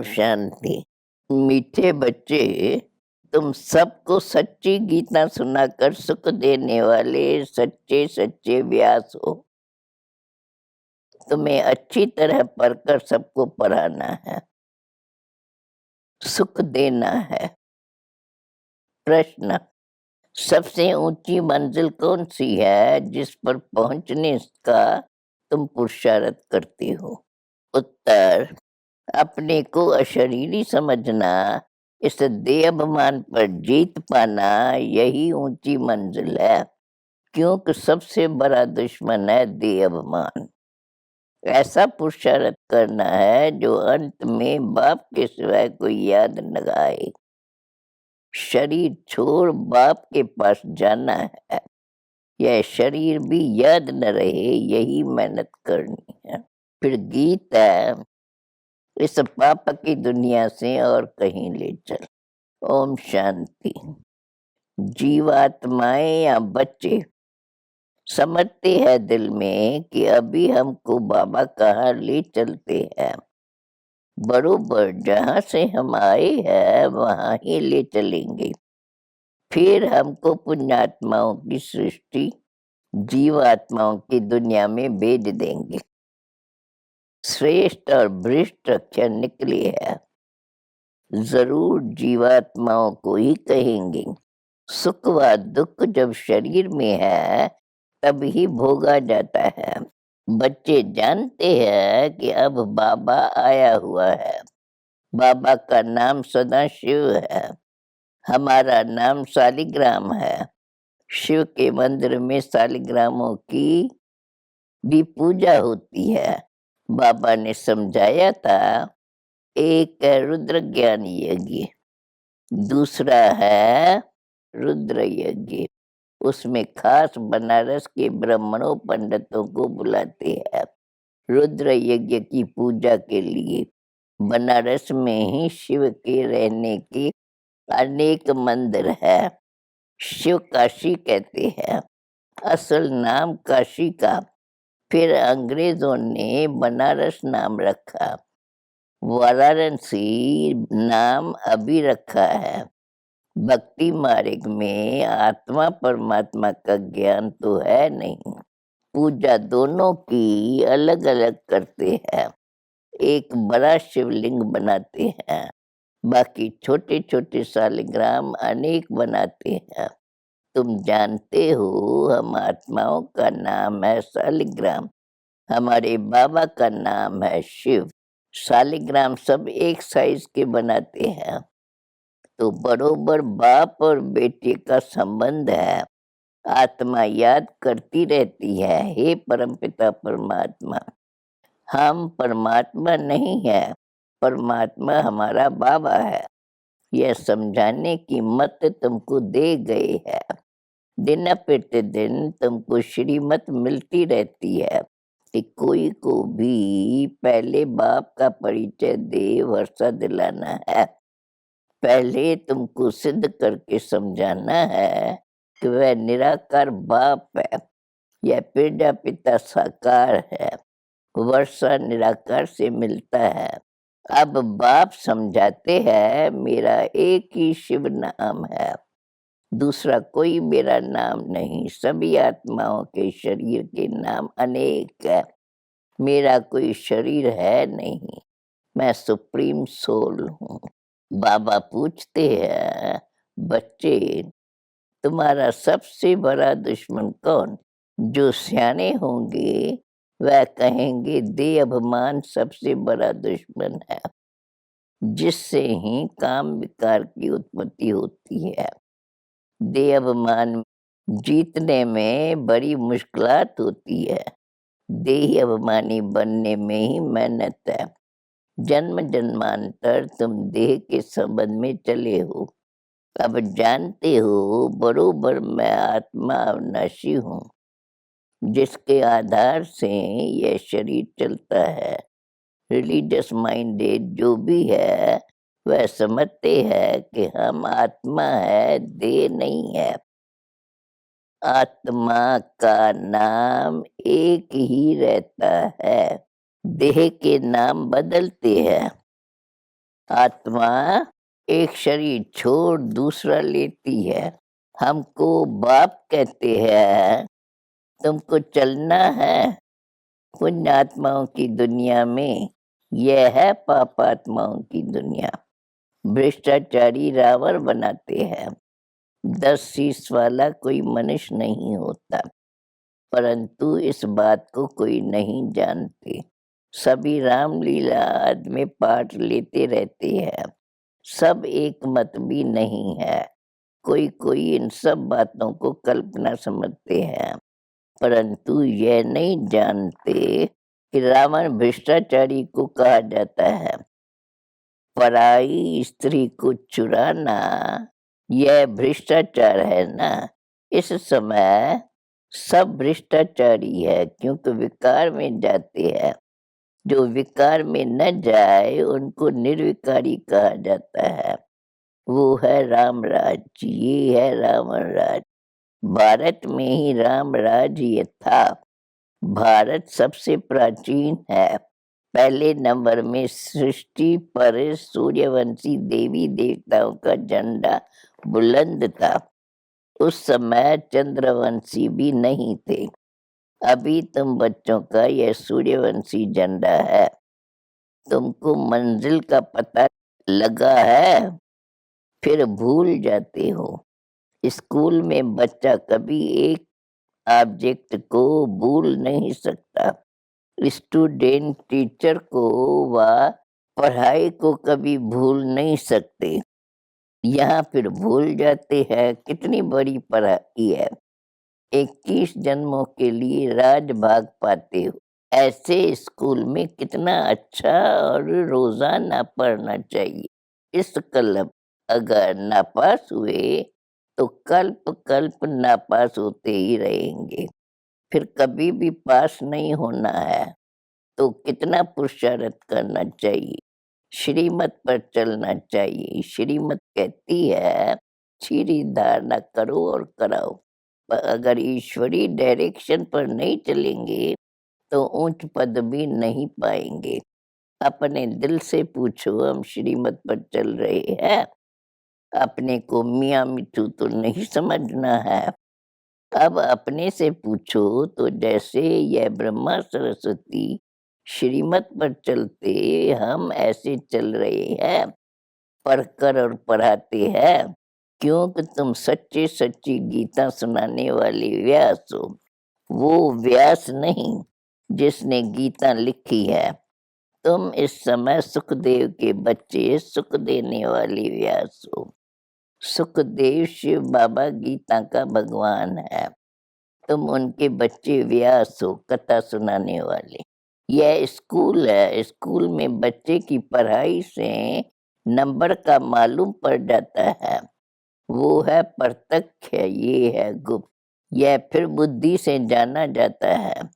शांति। मीठे बच्चे, तुम सबको सच्ची गीता सुनाकर सुख देने वाले सच्चे सच्चे व्यास हो। तुम्हें अच्छी तरह पढ़कर सबको पढ़ाना है, सुख देना है। प्रश्न: सबसे ऊंची मंजिल कौन सी है जिस पर पहुंचने का तुम पुरुषार्थ करती हो? उत्तर: अपने को अशरीरी समझना, इस देहाभिमान पर जीत पाना, यही ऊंची मंजिल है। क्योंकि सबसे बड़ा दुश्मन है देहाभिमान। ऐसा पुरुषार्थ करना है जो अंत में बाप के सिवाय कोई याद न आए। शरीर छोड़ बाप के पास जाना है, यह शरीर भी याद न रहे, यही मेहनत करनी है। फिर गीत है, इस पाप की दुनिया से और कहीं ले चल। ओम शांति। जीवात्माएं या बच्चे समझते हैं दिल में कि अभी हमको बाबा कहाँ ले चलते हैं। बरोबर जहाँ से हम आए हैं वहाँ ही ले चलेंगे। फिर हमको पुण्यात्माओं की सृष्टि, जीवात्माओं की दुनिया में भेज देंगे। श्रेष्ठ और भ्रष्ट अक्षर निकले है, जरूर जीवात्माओं को ही कहेंगे। सुख व दुख जब शरीर में है तब ही भोगा जाता है। बच्चे जानते हैं कि अब बाबा आया हुआ है। बाबा का नाम सदा शिव है। हमारा नाम शालिग्राम है। शिव के मंदिर में शालिग्रामों की भी पूजा होती है। बाबा ने समझाया था, एक है रुद्र ज्ञान यज्ञ, दूसरा है रुद्र यज्ञ। उसमें खास बनारस के ब्राह्मणों पंडितों को बुलाते हैं रुद्र यज्ञ की पूजा के लिए। बनारस में ही शिव के रहने के अनेक मंदिर है। शिव काशी कहते हैं, असल नाम काशी का। फिर अंग्रेजों ने बनारस नाम रखा, वाराणसी नाम अभी रखा है। भक्ति मार्ग में आत्मा परमात्मा का ज्ञान तो है नहीं। पूजा दोनों की अलग अलग करते हैं। एक बड़ा शिवलिंग बनाते हैं, बाकी छोटे छोटे शालिग्राम अनेक बनाते हैं। तुम जानते हो हम आत्माओं का नाम है शालिग्राम, हमारे बाबा का नाम है शिव। शालिग्राम सब एक साइज के बनाते हैं, तो बरोबर बाप और बेटे का संबंध है। आत्मा याद करती रहती है, हे परमपिता परमात्मा। हम परमात्मा नहीं है, परमात्मा हमारा बाबा है। यह समझाने की मत तुमको दे गए है। दिन प्रतिदिन तुमको श्रीमत मिलती रहती है कि कोई को भी पहले बाप का परिचय दे, भरोसा दिलाना है। पहले तुमको सिद्ध करके समझाना है कि वह निराकार बाप है, यह प्रजापिता साकार है, वर्षा निराकार से मिलता है। अब बाप समझाते हैं, मेरा एक ही शिव नाम है, दूसरा कोई मेरा नाम नहीं। सभी आत्माओं के शरीर के नाम अनेक है, मेरा कोई शरीर है नहीं, मैं सुप्रीम सोल हूँ। बाबा पूछते हैं, बच्चे तुम्हारा सबसे बड़ा दुश्मन कौन? जो सियाने होंगे वह कहेंगे देह अभिमान सबसे बड़ा दुश्मन है, जिससे ही काम विकार की उत्पत्ति होती है। देह अभिमान जीतने में बड़ी मुश्किलात होती है। देही अभिमानी बनने में ही मेहनत है। जन्म जन्मांतर तुम देह के संबंध में चले हो। अब जानते हो बरोबर मैं आत्मा अविनाशी हूँ, जिसके आधार से यह शरीर चलता है। रिलीजियस माइंडेड जो भी है वह समझते हैं कि हम आत्मा है, देह नहीं है। आत्मा का नाम एक ही रहता है, देह के नाम बदलते हैं। आत्मा एक शरीर छोड़ दूसरा लेती है। हमको बाप कहते हैं, तुमको चलना है पुण्य आत्माओं की दुनिया में, यह है पाप आत्माओं की दुनिया। भ्रष्टाचारी रावण बनाते हैं। 10 शीश वाला कोई मनुष्य नहीं होता, परंतु इस बात को कोई नहीं जानते। सभी रामलीला आदि में पाठ लेते रहते हैं। सब एक मत भी नहीं है। कोई कोई इन सब बातों को कल्पना समझते हैं, परंतु यह नहीं जानते कि रावण भ्रष्टाचारी को कहा जाता है। पराई स्त्री को चुराना यह भ्रष्टाचार है ना। इस समय सब भ्रष्टाचारी है, क्योंकि विकार में जाते हैं। जो विकार में न जाए उनको निर्विकारी कहा जाता है। वो है राम राज्य, ये है रावण राज। भारत में ही राम राज्य था। भारत सबसे प्राचीन है। पहले नंबर में सृष्टि पर सूर्यवंशी देवी देवताओं का झंडा बुलंद था। उस समय चंद्रवंशी भी नहीं थे। अभी तुम बच्चों का यह सूर्यवंशी झंडा है। तुमको मंजिल का पता लगा है, फिर भूल जाते हो। स्कूल में बच्चा कभी एक ऑब्जेक्ट को भूल नहीं सकता। स्टूडेंट टीचर को व पढ़ाई को कभी भूल नहीं सकते। यहाँ फिर भूल जाते हैं। कितनी बड़ी पढ़ाई है। 21 जन्मों के लिए राजभाग पाते हो। ऐसे स्कूल में कितना अच्छा और रोजाना पढ़ना चाहिए। इस कल्प अगर नापास हुए तो कल्प कल्प नापास होते ही रहेंगे। फिर कभी भी पास नहीं होना है तो कितना पुरुषार्थ करना चाहिए। श्रीमत पर चलना चाहिए। श्रीमत कहती है सीधी धारणा करो और कराओ। पर अगर ईश्वरी डायरेक्शन पर नहीं चलेंगे तो ऊंच पद भी नहीं पाएंगे। अपने दिल से पूछो, हम श्रीमत पर चल रहे हैं। अपने को मियाँ मिट्ठू तो नहीं समझना है। अब अपने से पूछो तो जैसे यह ब्रह्मा सरस्वती श्रीमत पर चलते, हम ऐसे चल रहे हैं, पढ़कर और पढ़ाते हैं। क्योंकि तुम सच्चे सच्ची गीता सुनाने वाले व्यास हो। वो व्यास नहीं जिसने गीता लिखी है। तुम इस समय सुखदेव के बच्चे, सुख देने वाले व्यास हो। सुखदेव शिव बाबा गीता का भगवान है। तुम उनके बच्चे व्यास हो, कथा सुनाने वाले। यह स्कूल है। स्कूल में बच्चे की पढ़ाई से नंबर का मालूम पड़ जाता है। वो है प्रत्यक्ष, ये है गुप्त। यह फिर बुद्धि से जाना जाता है।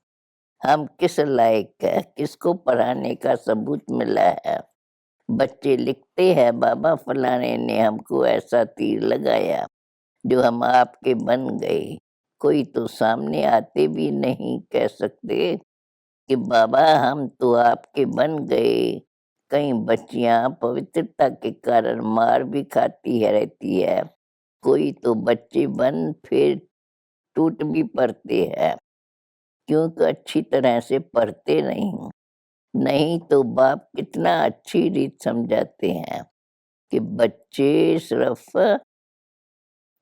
हम किस लायक है, किसको पढ़ाने का सबूत मिला है। बच्चे लिखते हैं, बाबा फलाने ने हमको ऐसा तीर लगाया जो हम आपके बन गए। कोई तो सामने आते भी नहीं कह सकते कि बाबा हम तो आपके बन गए। कई बच्चियां पवित्रता के कारण मार भी खाती है रहती है। कोई तो बच्चे बन फिर टूट भी पड़ते हैं, क्योंकि अच्छी तरह से पढ़ते नहीं। नहीं तो बाप कितना अच्छी रीत समझाते हैं कि बच्चे सिर्फ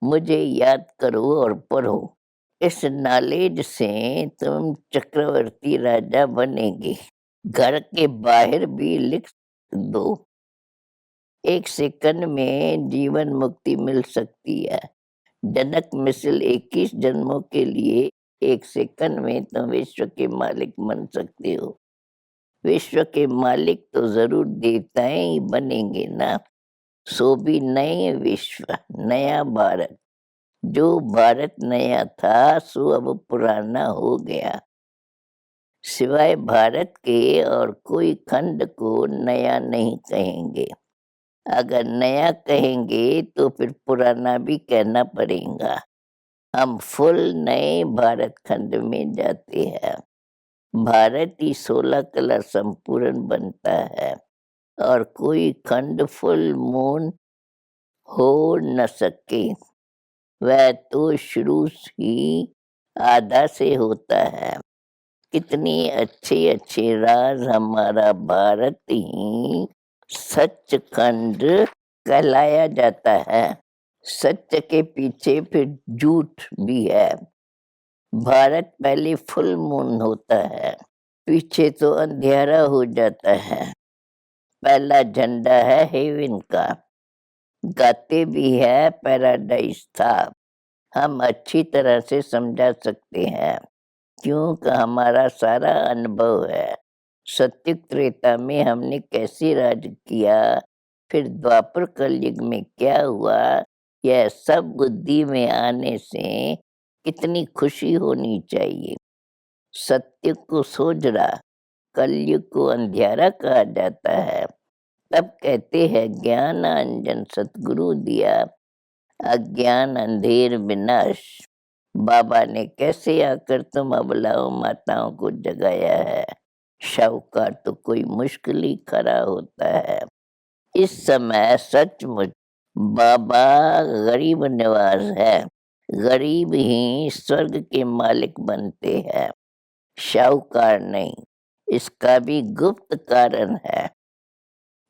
मुझे याद करो और पढ़ो। इस नॉलेज से तुम चक्रवर्ती राजा बनेंगे। घर के बाहर भी लिख दो, 1 सेकंड में जीवन मुक्ति मिल सकती है। जनक मिश्र 21 जन्मों के लिए 1 सेकंड में तुम विश्व के मालिक बन सकते हो। विश्व के मालिक तो जरूर देवताएं ही बनेंगे ना। सो भी नए विश्व, नया भारत। जो भारत नया था सो अब पुराना हो गया। सिवाय भारत के और कोई खंड को नया नहीं कहेंगे। अगर नया कहेंगे तो फिर पुराना भी कहना पड़ेगा। हम फुल नए भारत खंड में जाते हैं। भारत ही 16 कला संपूर्ण बनता है। और कोई खंड फुल मून हो न सके। वह तो शुरू ही आधा से होता है। कितनी अच्छे अच्छे राज हमारा भारत ही सचखंड कहलाया जाता है। सच के पीछे फिर झूठ भी है। भारत पहले फुल मून होता है, पीछे तो अंधेरा हो जाता है। पहला झंडा है हेवन का, गाते भी है पैराडाइज था। हम अच्छी तरह से समझा सकते हैं क्योंकि हमारा सारा अनुभव है। सत्य त्रेता में हमने कैसे राज किया, फिर द्वापर कलयुग में क्या हुआ, यह सब बुद्धि में आने से कितनी खुशी होनी चाहिए। सत्य को सोजरा, कलयुग को अंधियारा कहा जाता है। तब कहते हैं ज्ञान अंजन सतगुरु दिया, अज्ञान अंधेर विनाश। बाबा ने कैसे आकर तुम अबलाओं माताओं को जगाया है। शाहूकार तो कोई मुश्किल ही खड़ा होता है। इस समय सचमुच बाबा गरीब निवास है। गरीब ही स्वर्ग के मालिक बनते हैं, शाहूकार नहीं। इसका भी गुप्त कारण है।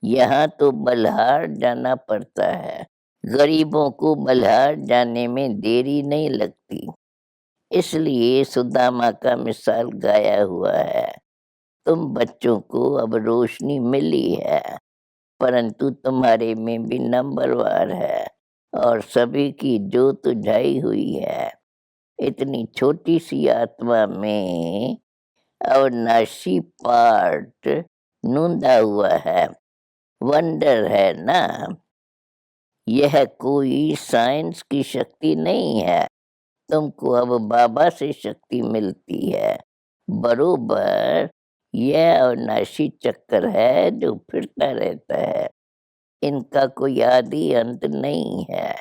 यहाँ तो बल्हार जाना पड़ता है। गरीबों को बल्हार जाने में देरी नहीं लगती, इसलिए सुदामा का मिसाल गाया हुआ है। तुम बच्चों को अब रोशनी मिली है, परंतु तुम्हारे में भी नंबरवार है और सभी की जोत बुझाई हुई है। इतनी छोटी सी आत्मा में अविनाशी पार्ट नूंदा हुआ है। वंडर है ना। यह कोई साइंस की शक्ति नहीं है। तुमको अब बाबा से शक्ति मिलती है। बरोबर यह अविनाशी चक्कर है जो फिरता रहता है। इनका कोई आदि अंत नहीं है।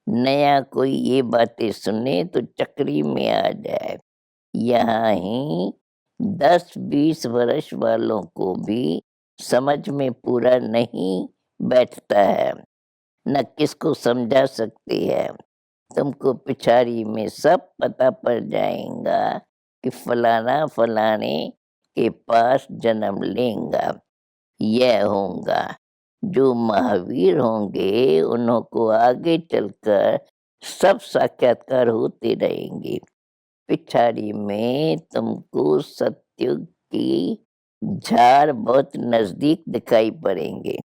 नया कोई ये बातें सुने तो चक्री में आ जाए। यहाँ ही 10-20 वर्ष वालों को भी समझ में पूरा नहीं बैठता है, न किसको समझा सकती है। तुमको पिछाड़ी में सब पता पड़ जाएगा कि फलाना फलाने के पास जन्म लेगा, यह होगा। जो महावीर होंगे उन्हों को आगे चलकर सब साक्षात्कार होते रहेंगे। पिछाड़ी में तुमको सत्युग की झाड़ बहुत नजदीक दिखाई पड़ेंगे।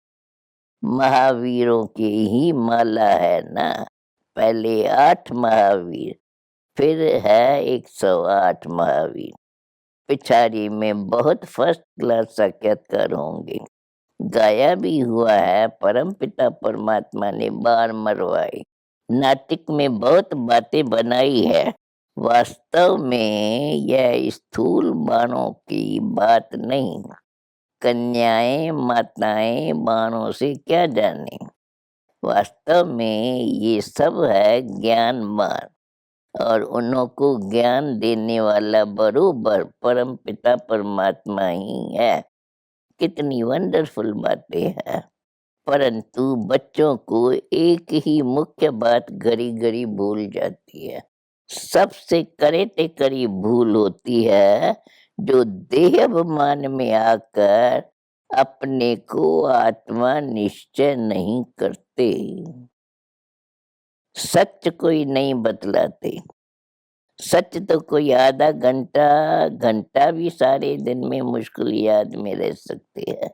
महावीरों की ही माला है ना। पहले 8 महावीर, फिर है 108 महावीर। पिछाड़ी में बहुत फर्स्ट क्लास साक्षात्कार होंगे। गाया भी हुआ है, परम पिता परमात्मा ने बार मरवाई। नाटक में बहुत बातें बनाई है। वास्तव में यह स्थूल बाणों की बात नहीं। कन्याएं माताएं बाणों से क्या जाने। वास्तव में ये सब है ज्ञान बाण, और उन्हों को ज्ञान देने वाला बरोबर परम पिता परमात्मा ही है। कितनी वंडरफुल बातें हैं। परंतु बच्चों को एक ही मुख्य बात घड़ी घड़ी भूल जाती है। सबसे करेते करीब भूल होती है जो देह अभिमान में आकर अपने को आत्मा निश्चय नहीं करते। सच कोई नहीं बतलाते। सच तो कोई आधा घंटा घंटा भी सारे दिन में मुश्किल याद में रह सकते हैं।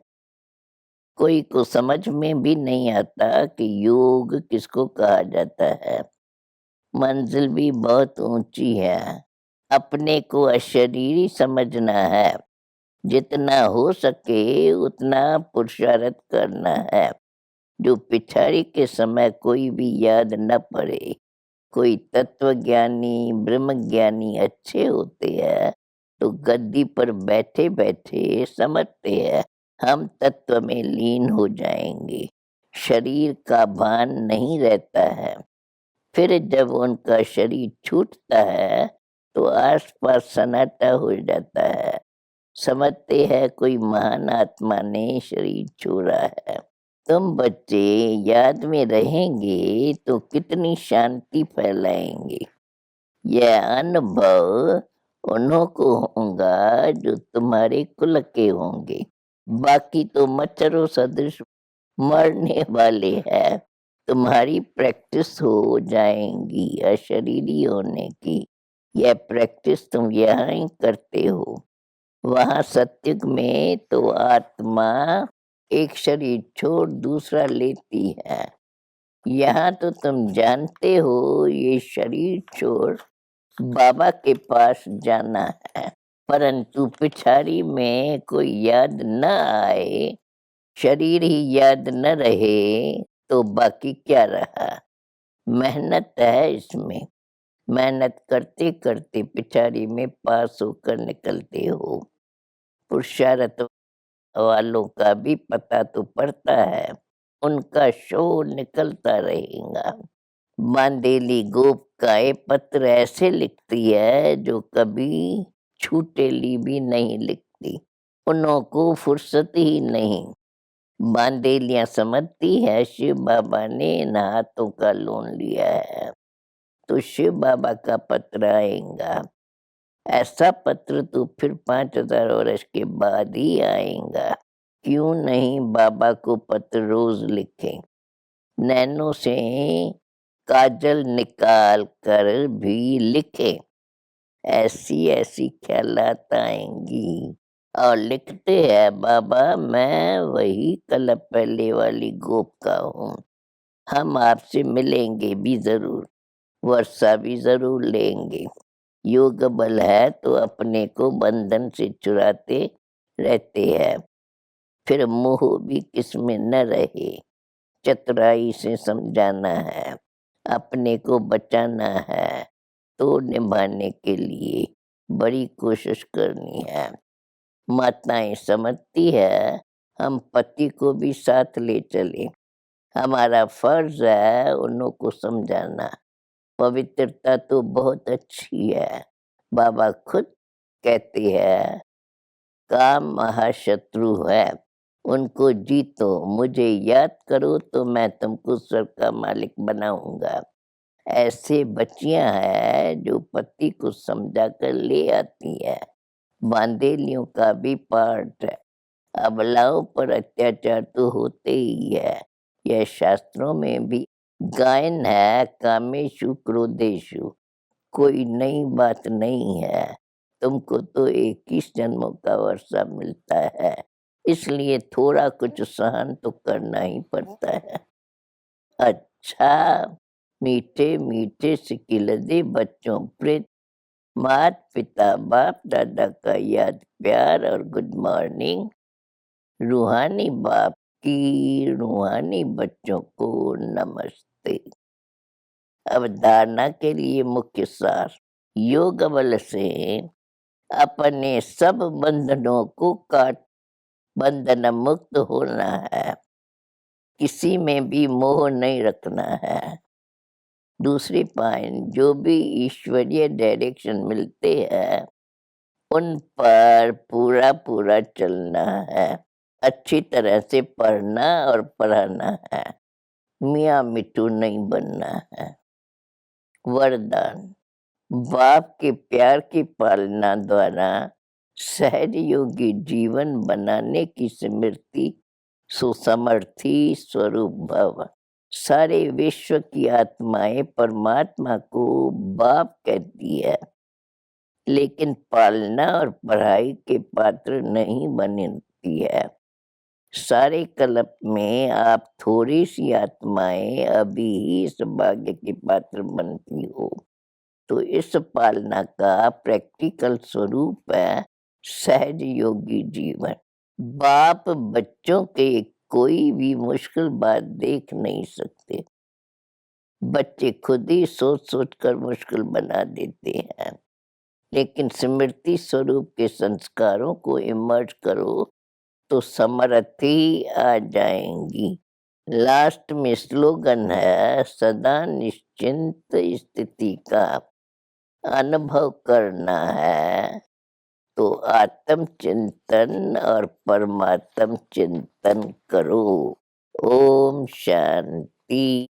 कोई को समझ में भी नहीं आता कि योग किसको कहा जाता है। मंजिल भी बहुत ऊंची है। अपने को अशरीरी समझना है। जितना हो सके उतना पुरुषार्थ करना है। जो पिछाड़ी के समय कोई भी याद न पड़े। कोई तत्वज्ञानी ब्रह्मज्ञानी अच्छे होते हैं तो गद्दी पर बैठे बैठे समझते हैं हम तत्व में लीन हो जाएंगे। शरीर का भान नहीं रहता है। फिर जब उनका शरीर छूटता है तो आसपास सन्नाटा हो जाता है। समझते हैं कोई महान आत्मा ने शरीर छोड़ा है। तुम बच्चे याद में रहेंगे तो कितनी शांति फैलाएंगे। यह अनुभव उन्हों को होगा जो तुम्हारे कुल के होंगे। बाकी तो मच्छरों सदृश मरने वाले हैं। तुम्हारी प्रैक्टिस हो जाएंगी अशरीरी होने की। यह प्रैक्टिस तुम यहाँ ही करते हो। वहाँ सत्युग में तो आत्मा एक शरीर छोड़ दूसरा लेती है। यहाँ तो तुम जानते हो ये शरीर छोड़ बाबा के पास जाना है। परंतु पिछाड़ी में कोई याद न आए, शरीर ही याद न रहे तो बाकी क्या रहा। मेहनत है इसमें। मेहनत करते करते पिछाड़ी में पास होकर निकलते हो। पुरुषार्थ वालों का भी पता तो पड़ता है। उनका शोर निकलता रहेगा। बांदेली गोप का ये पत्र ऐसे लिखती है जो कभी छूटेली भी नहीं लिखती। उन्हों को फुर्सत ही नहीं। बांदेलियां समझती है शिव बाबा ने इन हाथों का लोन लिया है तो शिव बाबा का पत्र आएगा। ऐसा पत्र तो फिर 5,000 वर्ष के बाद ही आएगा। क्यों नहीं बाबा को पत्र रोज लिखें। नैनों से काजल निकाल कर भी लिखे। ऐसी ऐसी ख्यालात आएंगी। और लिखते हैं बाबा मैं वही कल पहले वाली गोप का हूँ। हम आपसे मिलेंगे भी जरूर। वर्षा भी जरूर लेंगे। योग बल है तो अपने को बंधन से चुराते रहते हैं। फिर मोह भी किसमें न रहे। चतुराई से समझाना है। अपने को बचाना है तो निभाने के लिए बड़ी कोशिश करनी है। माताएं समझती है हम पति को भी साथ ले चले। हमारा फर्ज है उन्हों को समझाना। पवित्रता तो बहुत अच्छी है। बाबा खुद कहते हैं काम महाशत्रु है। उनको जीतो। मुझे याद करो तो मैं तुमको स्वर्ग का मालिक बनाऊंगा। ऐसे बच्चियां हैं जो पति को समझा कर ले आती है। बांदेलियों का भी पार्ट है। अबलाओं पर अत्याचार तो होते ही है। यह शास्त्रों में भी गायन है। कामेशु क्रोधेशु कोई नई बात नहीं है। तुमको तो 21 जन्मों का वर्षा मिलता है। इसलिए थोड़ा कुछ सहन तो करना ही पड़ता है। अच्छा मीठे मीठे सिकिलदे बच्चों प्रीत मात पिता बाप दादा का याद प्यार और गुड मॉर्निंग। रूहानी बाप की रूहानी बच्चों को नमस्ते। अवधारणा के लिए मुख्य सार। योग बल से अपने सब बंधनों को काट बंधन मुक्त होना है। किसी में भी मोह नहीं रखना है। दूसरी पॉइंट जो भी ईश्वरीय डायरेक्शन मिलते हैं उन पर पूरा पूरा चलना है। अच्छी तरह से पढ़ना और पढ़ाना है। मियाँ मिट्टू नहीं बनना है। वरदान बाप के प्यार की पालना द्वारा सहज योगी जीवन बनाने की स्मृति सुसमर्थी स्वरूप भव। सारे विश्व की आत्माएं परमात्मा को बाप कहती है लेकिन पालना और पढ़ाई के पात्र नहीं बनती है। सारे कल्प में आप थोड़ी सी आत्माएं अभी ही इस भाग्य के पात्र बनती हो। तो इस पालना का प्रैक्टिकल स्वरूप है सहज योगी जीवन। बाप बच्चों के कोई भी मुश्किल बात देख नहीं सकते। बच्चे खुद ही सोच सोच कर मुश्किल बना देते हैं। लेकिन स्मृति स्वरूप के संस्कारों को इमर्ज करो तो समर्थी आ जाएंगी। लास्ट में स्लोगन है सदा निश्चिंत स्थिति का अनुभव करना है तो आत्म चिंतन और परमात्म चिंतन करो। ओम शांति।